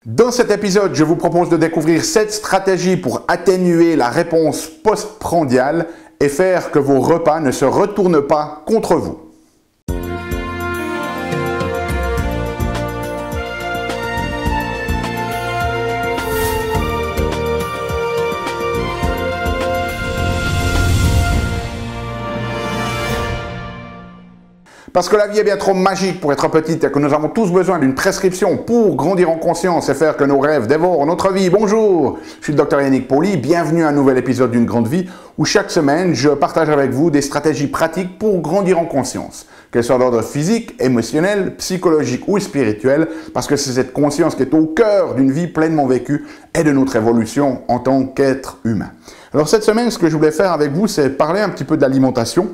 Dans cet épisode, je vous propose de découvrir 7 stratégies pour atténuer la réponse postprandiale et faire que vos repas ne se retournent pas contre vous. Parce que la vie est bien trop magique pour être petite et que nous avons tous besoin d'une prescription pour grandir en conscience et faire que nos rêves dévorent notre vie. Bonjour, je suis le Dr Yannick Pauly, bienvenue à un nouvel épisode d'une grande vie où chaque semaine je partage avec vous des stratégies pratiques pour grandir en conscience. Qu'elles soient d'ordre physique, émotionnel, psychologique ou spirituel, parce que c'est cette conscience qui est au cœur d'une vie pleinement vécue et de notre évolution en tant qu'être humain. Alors cette semaine, ce que je voulais faire avec vous, c'est parler un petit peu d'alimentation,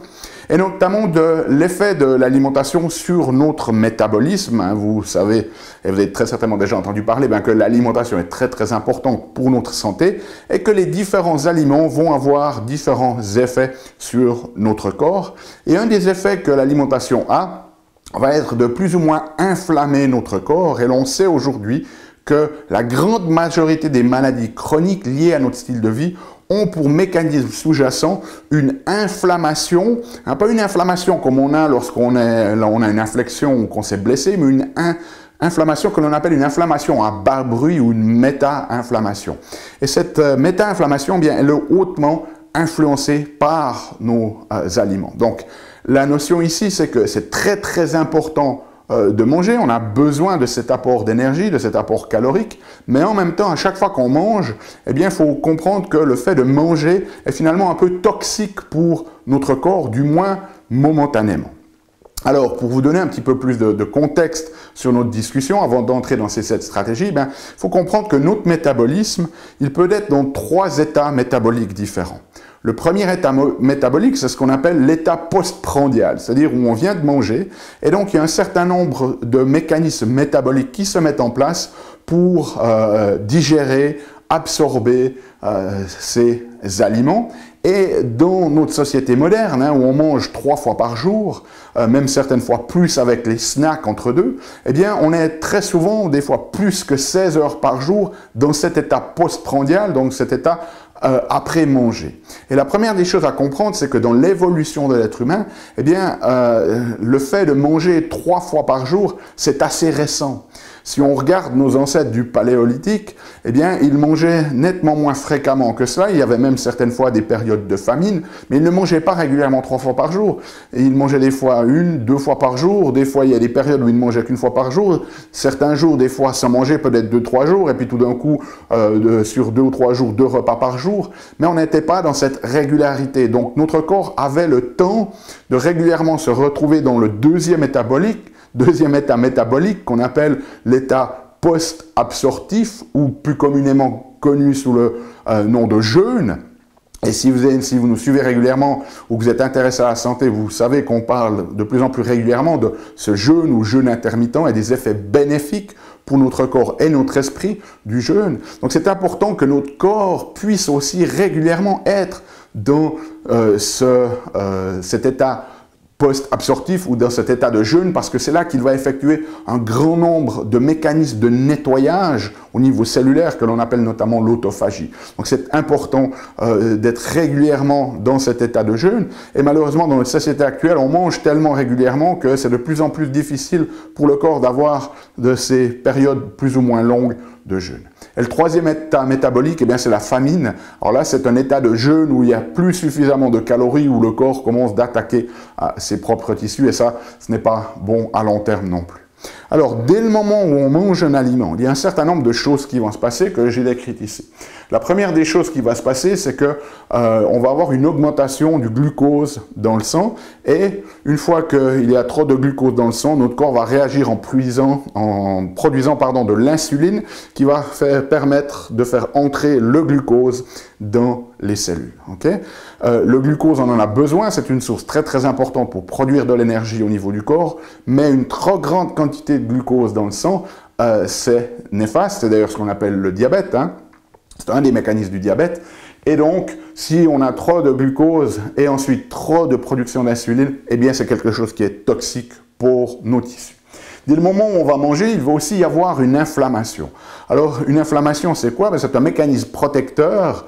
et notamment de l'effet de l'alimentation sur notre métabolisme. Vous savez, et vous avez très certainement déjà entendu parler, que l'alimentation est très importante pour notre santé et que les différents aliments vont avoir différents effets sur notre corps. Et un des effets que l'alimentation a va être de plus ou moins inflammer notre corps. Et l'on sait aujourd'hui que la grande majorité des maladies chroniques liées à notre style de vie ont pour mécanisme sous-jacent une inflammation, pas une inflammation comme on a lorsqu'on a une inflexion ou qu'on s'est blessé, mais une inflammation que l'on appelle une inflammation à bas bruit ou une méta-inflammation. Et cette méta-inflammation, elle est hautement influencée par nos aliments. Donc, la notion ici, c'est que c'est très important de manger, on a besoin de cet apport d'énergie, de cet apport calorique, mais en même temps, à chaque fois qu'on mange, il faut comprendre que le fait de manger est finalement un peu toxique pour notre corps, du moins momentanément. Alors, pour vous donner un petit peu plus de contexte sur notre discussion, avant d'entrer dans ces 7 stratégies, il faut comprendre que notre métabolisme, il peut être dans 3 états métaboliques différents. Le premier état métabolique, c'est ce qu'on appelle l'état postprandial, c'est-à-dire où on vient de manger, et donc il y a un certain nombre de mécanismes métaboliques qui se mettent en place pour digérer, absorber ces aliments. Et dans notre société moderne, où on mange 3 fois par jour, même certaines fois plus avec les snacks entre deux, on est très souvent, des fois plus que 16 heures par jour, dans cet état postprandial, donc cet état après manger. Et la première des choses à comprendre, c'est que dans l'évolution de l'être humain, le fait de manger 3 fois par jour, c'est assez récent. Si on regarde nos ancêtres du Paléolithique, ils mangeaient nettement moins fréquemment que cela. Il y avait même certaines fois des périodes de famine, mais ils ne mangeaient pas régulièrement 3 fois par jour. Et ils mangeaient des fois 1, 2 fois par jour. Des fois, il y a des périodes où ils ne mangeaient qu'une fois par jour. Certains jours, des fois, sans manger peut-être 2-3 jours. Et puis tout d'un coup, sur 2 ou 3 jours, 2 repas par jour. Mais on n'était pas dans cette régularité. Donc notre corps avait le temps de régulièrement se retrouver dans le deuxième état métabolique qu'on appelle l'état post-absorptif ou plus communément connu sous le nom de jeûne. Et si vous nous suivez régulièrement ou que vous êtes intéressé à la santé, vous savez qu'on parle de plus en plus régulièrement de ce jeûne ou jeûne intermittent et des effets bénéfiques pour notre corps et notre esprit du jeûne. Donc c'est important que notre corps puisse aussi régulièrement être dans cet état post-absorptif ou dans cet état de jeûne, parce que c'est là qu'il va effectuer un grand nombre de mécanismes de nettoyage au niveau cellulaire que l'on appelle notamment l'autophagie. Donc c'est important d'être régulièrement dans cet état de jeûne, et malheureusement dans notre société actuelle, on mange tellement régulièrement que c'est de plus en plus difficile pour le corps d'avoir de ces périodes plus ou moins longues de jeûne. Et le troisième état métabolique, c'est la famine. Alors là, c'est un état de jeûne où il n'y a plus suffisamment de calories, où le corps commence d'attaquer ses propres tissus, et ça, ce n'est pas bon à long terme non plus. Alors, dès le moment où on mange un aliment, il y a un certain nombre de choses qui vont se passer que j'ai décrites ici. La première des choses qui va se passer, c'est que on va avoir une augmentation du glucose dans le sang, et une fois qu'il y a trop de glucose dans le sang, notre corps va réagir en produisant de l'insuline qui va permettre de faire entrer le glucose dans les cellules. Okay? Le glucose, on en a besoin, c'est une source très importante pour produire de l'énergie au niveau du corps, mais une trop grande quantité de glucose dans le sang, c'est néfaste, c'est d'ailleurs ce qu'on appelle le diabète, c'est un des mécanismes du diabète, et donc si on a trop de glucose et ensuite trop de production d'insuline, c'est quelque chose qui est toxique pour nos tissus. Dès le moment où on va manger, il va aussi y avoir une inflammation. Alors, une inflammation, c'est quoi? C'est un mécanisme protecteur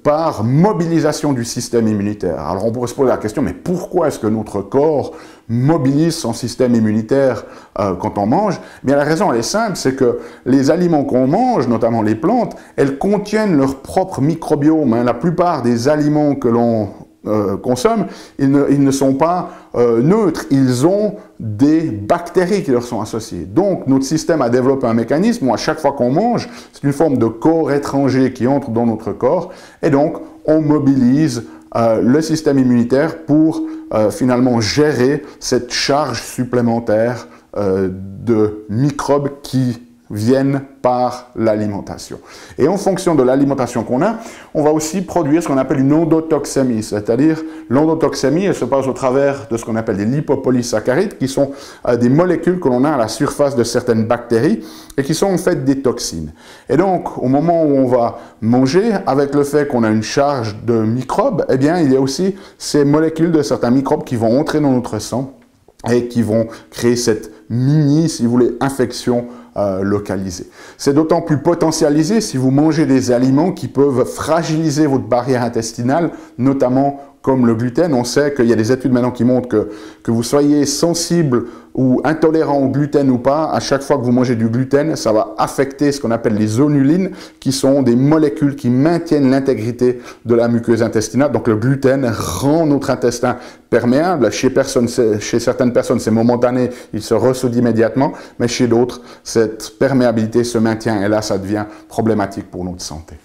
par mobilisation du système immunitaire. Alors, on pourrait se poser la question, mais pourquoi est-ce que notre corps mobilise son système immunitaire quand on mange? Bien, la raison, elle est simple, c'est que les aliments qu'on mange, notamment les plantes, elles contiennent leur propre microbiome. La plupart des aliments que l'on consomment, ils ne sont pas neutres, ils ont des bactéries qui leur sont associées. Donc, notre système a développé un mécanisme où à chaque fois qu'on mange, c'est une forme de corps étranger qui entre dans notre corps, et donc on mobilise le système immunitaire pour finalement gérer cette charge supplémentaire de microbes qui viennent par l'alimentation. Et en fonction de l'alimentation qu'on a, on va aussi produire ce qu'on appelle une endotoxémie, c'est-à-dire l'endotoxémie, elle se passe au travers de ce qu'on appelle des lipopolysaccharides, qui sont des molécules que l'on a à la surface de certaines bactéries et qui sont en fait des toxines. Et donc, au moment où on va manger, avec le fait qu'on a une charge de microbes, eh bien, il y a aussi ces molécules de certains microbes qui vont entrer dans notre sang et qui vont créer cette mini, si vous voulez, infection localisée. C'est d'autant plus potentialisé si vous mangez des aliments qui peuvent fragiliser votre barrière intestinale, notamment comme le gluten. On sait qu'il y a des études maintenant qui montrent que vous soyez sensible ou intolérant au gluten ou pas, à chaque fois que vous mangez du gluten, ça va affecter ce qu'on appelle les zonulines, qui sont des molécules qui maintiennent l'intégrité de la muqueuse intestinale. Donc le gluten rend notre intestin perméable. Chez certaines personnes, c'est momentané, il se ressoude immédiatement, mais chez d'autres, cette perméabilité se maintient et là, ça devient problématique pour notre santé.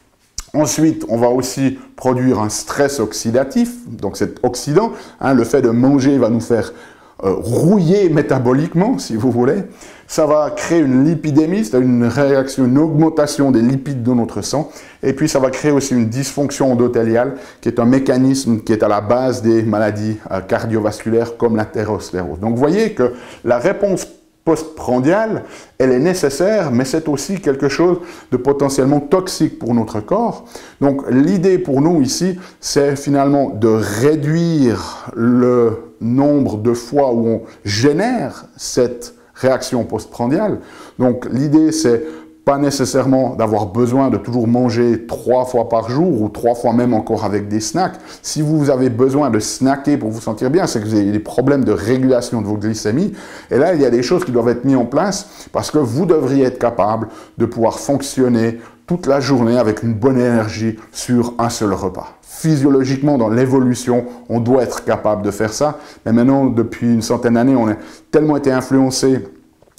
Ensuite, on va aussi produire un stress oxydatif, donc cet oxydant, le fait de manger va nous faire rouiller métaboliquement, si vous voulez. Ça va créer une lipidémie, c'est-à-dire une réaction, une augmentation des lipides dans notre sang. Et puis, ça va créer aussi une dysfonction endothéliale, qui est un mécanisme qui est à la base des maladies cardiovasculaires comme l'athérosclérose. Donc, vous voyez que la réponse postprandiale, elle est nécessaire, mais c'est aussi quelque chose de potentiellement toxique pour notre corps. Donc, l'idée pour nous ici, c'est finalement de réduire le nombre de fois où on génère cette réaction postprandiale. Donc, l'idée, c'est pas nécessairement d'avoir besoin de toujours manger 3 fois par jour ou 3 fois même encore avec des snacks. Si vous avez besoin de snacker pour vous sentir bien, c'est que vous avez des problèmes de régulation de vos glycémies. Et là, il y a des choses qui doivent être mises en place parce que vous devriez être capable de pouvoir fonctionner toute la journée avec une bonne énergie sur un seul repas. Physiologiquement, dans l'évolution, on doit être capable de faire ça. Mais maintenant, depuis une centaine d'années, on a tellement été influencé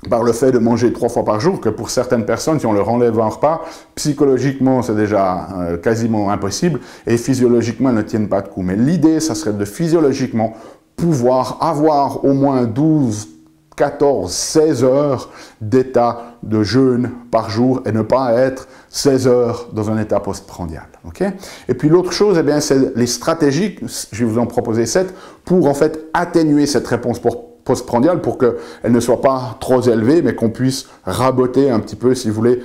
par le fait de manger 3 fois par jour que pour certaines personnes, si on leur enlève un repas, psychologiquement, c'est déjà quasiment impossible et physiologiquement, elles ne tiennent pas de coup. Mais l'idée, ça serait de physiologiquement pouvoir avoir au moins 12, 14, 16 heures d'état de jeûne par jour et ne pas être 16 heures dans un état postprandial. Okay? Et puis l'autre chose, eh bien, c'est les stratégies, je vais vous en proposer 7, pour en fait atténuer cette réponse postprandiale pour qu'elle ne soit pas trop élevée, mais qu'on puisse raboter un petit peu, si vous voulez,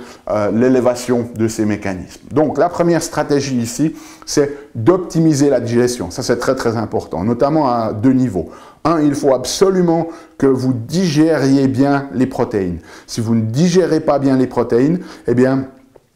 l'élévation de ces mécanismes. Donc, la première stratégie ici, c'est d'optimiser la digestion. Ça, c'est très, très important, notamment à 2 niveaux. Un, il faut absolument que vous digériez bien les protéines. Si vous ne digérez pas bien les protéines, eh bien,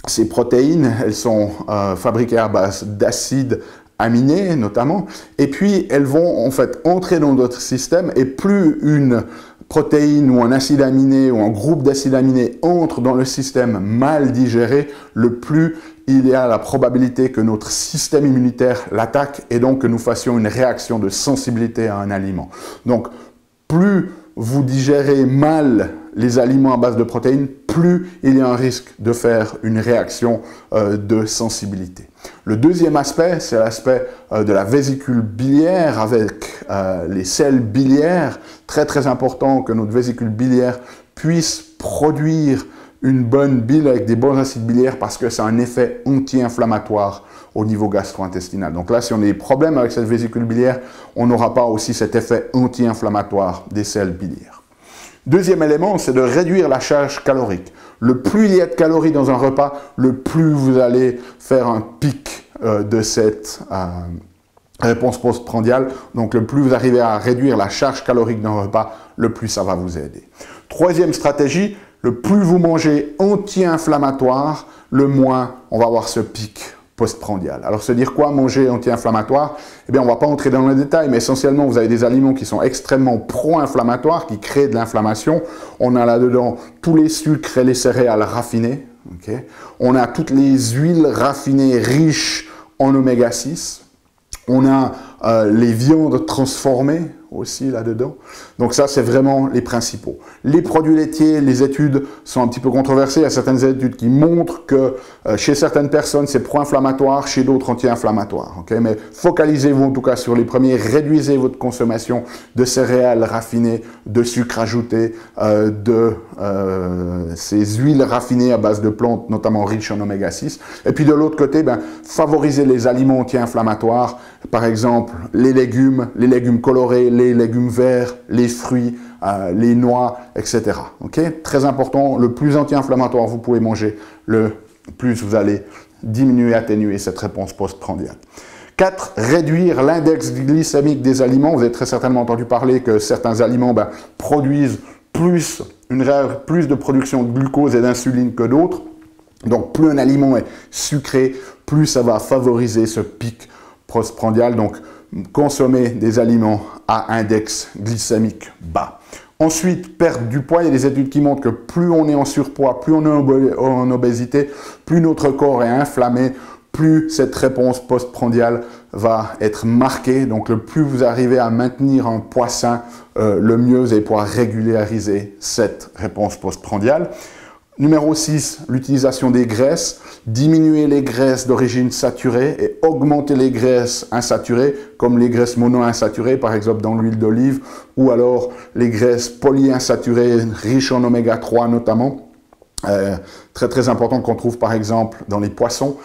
ces protéines, elles sont fabriquées à base d'acides aminés notamment, et puis elles vont en fait entrer dans notre système, et plus une protéine ou un acide aminé ou un groupe d'acides aminés entre dans le système mal digéré, le plus il y a la probabilité que notre système immunitaire l'attaque et donc que nous fassions une réaction de sensibilité à un aliment. Donc, plus vous digérez mal les aliments à base de protéines, plus il y a un risque de faire une réaction de sensibilité. Le deuxième aspect, c'est l'aspect de la vésicule biliaire avec les selles biliaires. Très très important que notre vésicule biliaire puisse produire une bonne bile avec des bons acides biliaires parce que ça a un effet anti-inflammatoire au niveau gastro-intestinal. Donc là, si on a des problèmes avec cette vésicule biliaire, on n'aura pas aussi cet effet anti-inflammatoire des selles biliaires. Deuxième élément, c'est de réduire la charge calorique. Le plus il y a de calories dans un repas, le plus vous allez faire un pic de cette réponse postprandiale. Donc, le plus vous arrivez à réduire la charge calorique d'un repas, le plus ça va vous aider. Troisième stratégie, le plus vous mangez anti-inflammatoire, le moins on va avoir ce pic postprandial. Alors, se dire quoi manger anti-inflammatoire? Eh bien, on ne va pas entrer dans le détail, mais essentiellement, vous avez des aliments qui sont extrêmement pro-inflammatoires, qui créent de l'inflammation. On a là-dedans tous les sucres et les céréales raffinées. Okay? On a toutes les huiles raffinées riches en oméga 6. On a les viandes transformées aussi là-dedans. Donc ça, c'est vraiment les principaux. Les produits laitiers, les études sont un petit peu controversées. Il y a certaines études qui montrent que chez certaines personnes, c'est pro-inflammatoire, chez d'autres anti-inflammatoire. Okay? Mais focalisez-vous en tout cas sur les premiers. Réduisez votre consommation de céréales raffinées, de sucre ajouté, de ces huiles raffinées à base de plantes, notamment riches en oméga 6. Et puis de l'autre côté, favorisez les aliments anti-inflammatoires. Par exemple, les légumes colorés, les légumes verts, les fruits, les noix, etc. Okay? Très important, le plus anti-inflammatoire vous pouvez manger, le plus vous allez diminuer, atténuer cette réponse postprandiale. 4. Réduire l'index glycémique des aliments. Vous avez très certainement entendu parler que certains aliments produisent plus de production de glucose et d'insuline que d'autres. Donc, plus un aliment est sucré, plus ça va favoriser ce pic postprandial. Donc, consommer des aliments à index glycémique bas. Ensuite, perdre du poids. Il y a des études qui montrent que plus on est en surpoids, plus on est en obésité, plus notre corps est inflammé, plus cette réponse postprandiale va être marquée. Donc, le plus vous arrivez à maintenir un poids sain, le mieux vous allez pouvoir régulariser cette réponse postprandiale. Numéro 6, l'utilisation des graisses. Diminuer les graisses d'origine saturée et augmenter les graisses insaturées, comme les graisses monoinsaturées, par exemple dans l'huile d'olive, ou alors les graisses polyinsaturées, riches en oméga 3 notamment. Très important qu'on trouve par exemple dans les poissons.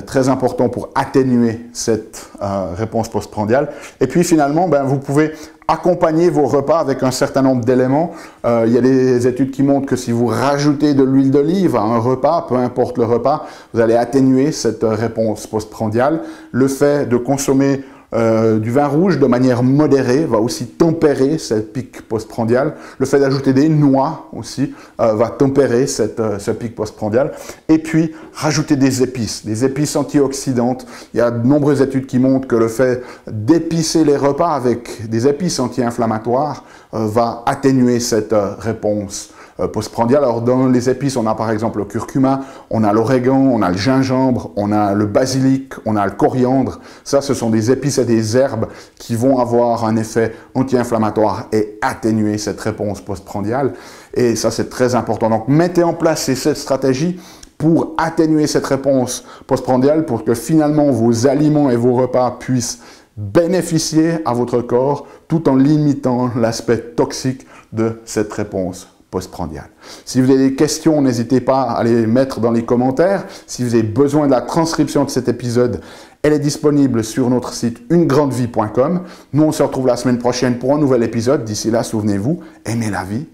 Très important pour atténuer cette réponse postprandiale. Et puis finalement, vous pouvez accompagner vos repas avec un certain nombre d'éléments. Il y a des études qui montrent que si vous rajoutez de l'huile d'olive à un repas, peu importe le repas, vous allez atténuer cette réponse postprandiale. Le fait de consommer du vin rouge de manière modérée va aussi tempérer cette pic postprandial. Le fait d'ajouter des noix aussi va tempérer ce pic postprandial. Et puis, rajouter des épices antioxydantes. Il y a de nombreuses études qui montrent que le fait d'épicer les repas avec des épices anti-inflammatoires va atténuer cette réponse postprandial. Alors dans les épices, on a par exemple le curcuma, on a l'origan, on a le gingembre, on a le basilic, on a le coriandre. Ça, ce sont des épices et des herbes qui vont avoir un effet anti-inflammatoire et atténuer cette réponse postprandiale. Et ça, c'est très important. Donc, mettez en place cette stratégie pour atténuer cette réponse postprandiale, pour que finalement vos aliments et vos repas puissent bénéficier à votre corps tout en limitant l'aspect toxique de cette réponse postprandiale. Si vous avez des questions, n'hésitez pas à les mettre dans les commentaires. Si vous avez besoin de la transcription de cet épisode, elle est disponible sur notre site unegrandevie.com. Nous, on se retrouve la semaine prochaine pour un nouvel épisode. D'ici là, souvenez-vous, aimez la vie,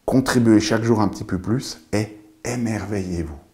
contribuez chaque jour un petit peu plus et émerveillez-vous.